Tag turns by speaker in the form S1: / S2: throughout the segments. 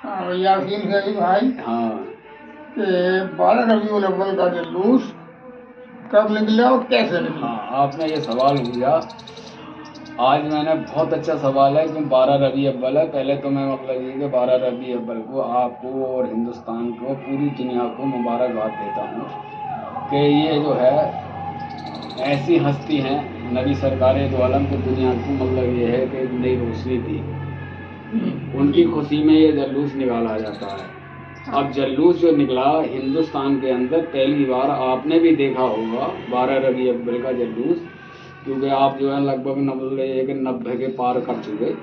S1: यासीन है भाई।
S2: हाँ
S1: कि 12 रबीउल अव्वल का जुलूस कब निकला और कैसे निकला?
S2: हाँ, आपने ये सवाल पूछा, आज मैंने बहुत अच्छा सवाल है कि 12 रबी अव्वल है। पहले तो मैं मतलब ये कि 12 रबी अव्वल को आपको और हिंदुस्तान को, पूरी दुनिया को मुबारकबाद देता हूँ कि ये जो है ऐसी हस्ती हैं, नबी सरकार दो आलम की दुनिया को मतलब ये है कि एक नई रोशनी थी, उनकी खुशी में ये जलूस निकाला जाता है। अब जलूस जो निकला हिंदुस्तान के अंदर पहली बार, आपने भी देखा होगा 12 रबी अव्वल का जलूस, क्योंकि आप जो है लगभग 90 के पार कर चुके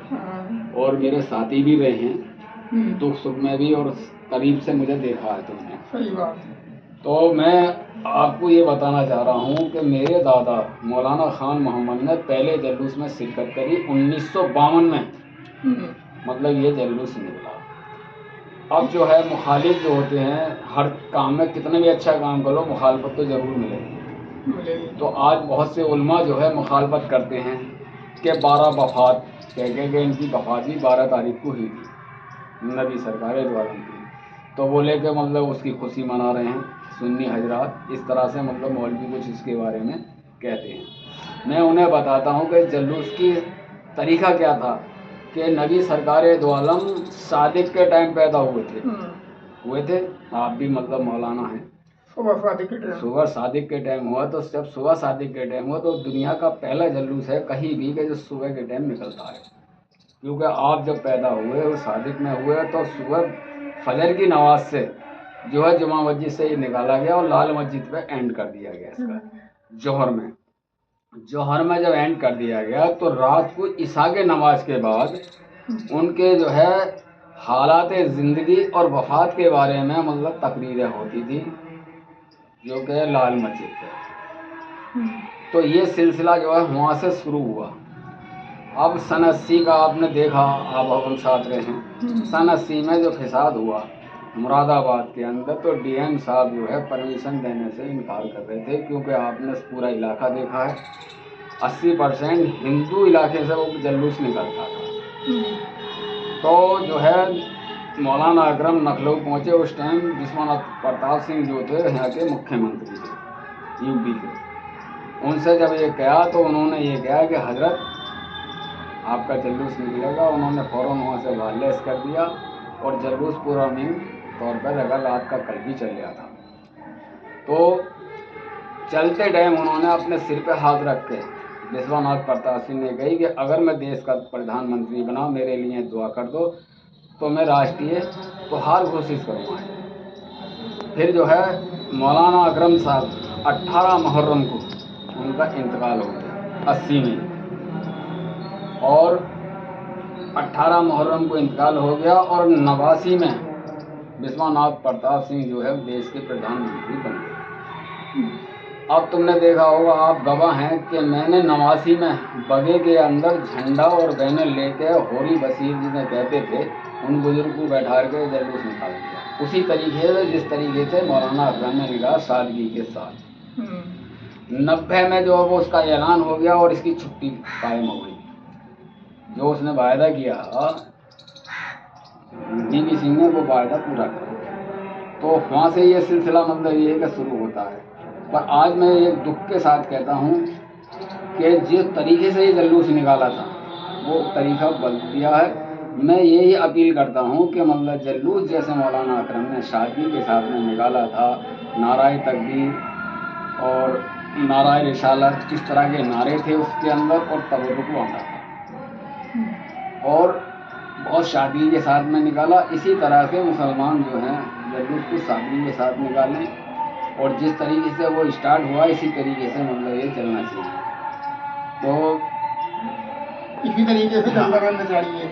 S2: और मेरे साथी भी रहे हैं दुख सुख में भी, और करीब से मुझे देखा है तुमने।
S1: सही बात है।
S2: तो मैं आपको ये बताना चाह रहा हूँ कि मेरे दादा मौलाना खान मोहम्मद ने पहले जलूस में शिरकत करी 1952 में, मतलब ये जलूस निकला। अब जो है मुखालिफ जो होते हैं, हर काम में कितना भी अच्छा काम करो मुखालफत तो ज़रूर मिलेगी। तो आज बहुत से उलमा जो है मुखालफत करते हैं कि 12 वफ़ात कह के इनकी वफ़ात भी 12 तारीख को हुई थी नबी सरकार दो आलम की, तो बोले कि मतलब उसकी खुशी मना रहे हैं सुन्नी हजरात, इस तरह से मतलब मौलवी कुछ इसके बारे में कहते हैं। मैं उन्हें बताता हूँ कि जलूस की तरीक़ा क्या था कि नबी सरकार दो आलम सादिक के टाइम पैदा हुए थे। आप भी मतलब मौलाना हैं, सुबह सादिक के टाइम हुआ, तो जब सुबह सादिक के टाइम हुआ तो दुनिया का पहला जलूस है कहीं भी कि जो सुबह के टाइम निकलता है, क्योंकि आप जब पैदा हुए और सादिक में हुए तो सुबह फजर की नमाज से जो है जुमा मस्जिद से ही निकाला गया और लाल मस्जिद पे एंड कर दिया गया इसका। जौहर में जब एंड कर दिया गया तो रात को इशा के नमाज के बाद उनके जो है हालात ज़िंदगी और वफ़ात के बारे में मतलब तकरीरें होती थी जो कि लाल मस्जिद पे। तो ये सिलसिला जो है वहाँ से शुरू हुआ। अब सन 80 का आपने देखा, आप हम साथ रहे हैं, सन 80 में जो फिसाद हुआ मुरादाबाद के अंदर, तो डीएम साहब जो है परमिशन देने से इनकार कर रहे थे, क्योंकि आपने पूरा इलाका देखा है 80% हिंदू इलाके से वो जलूस निकलता था। तो जो है मौलाना अकरम लखनऊ पहुँचे उस टाइम, विश्वनाथ प्रताप सिंह जो थे यहाँ के मुख्यमंत्री थे यूपी के, उनसे जब ये कहा तो उन्होंने ये कहा कि हजरत आपका जलूस निकलेगा। उन्होंने फ़ौरन वहाँ से वायरलेस कर दिया और जलूस पूरा अमीन तौर पर अगर रात का कल भी चल गया था। तो चलते टाइम उन्होंने अपने सिर पे हाथ रख के विश्वनाथ प्रताप सिंह ने कही कि अगर मैं देश का प्रधानमंत्री बना मेरे लिए दुआ कर दो, तो मैं राष्ट्रीय त्योहार घोषित करूँगा। फिर जो है मौलाना अकरम साहब 18 मुहर्रम को उनका इंतकाल हो गया 80 में, और 18 मुहर्रम को इंतकाल हो गया और 89 में विश्वनाथ प्रताप सिंह जो है देश के प्रधानमंत्री बन गए। अब तुमने देखा होगा, आप गवाह हैं कि मैंने 89 में बगे के अंदर झंडा और बैनर लेके होरी बशीर जिन्हें कहते थे उन बुजुर्ग को बैठा के जलूस निकाल दिया, उसी तरीके से जिस तरीके से मौलाना अकरम ने निकाला सादगी के साथ। 90 में जो वो उसका ऐलान हो गया और इसकी छुट्टी कायम हो गई। जो उसने वायदा किया DV सिंह ने, वो वायदा पूरा करा। तो वहाँ से ये सिलसिला मतलब ये कि शुरू होता है। पर आज मैं एक दुख के साथ कहता हूँ कि जिस तरीके से ये जलूस निकाला था वो तरीका बदल दिया है। मैं यही अपील करता हूँ कि मतलब जलूस जैसे मौलाना अकरम ने सादगी के साथ में निकाला था, नाराए तकबीर और नाराए रिसालत, इस तरह के नारे थे उसके अंदर, और तबरुक आना था, और बहुत सादगी के साथ में निकाला। इसी तरह से मुसलमान जो हैं जलूस को सादगी के साथ निकालें, और जिस तरीके से वो स्टार्ट हुआ इसी तरीके से मतलब ये चलना चाहिए। तो
S1: इसी तरीके से चलना रहना चाहिए।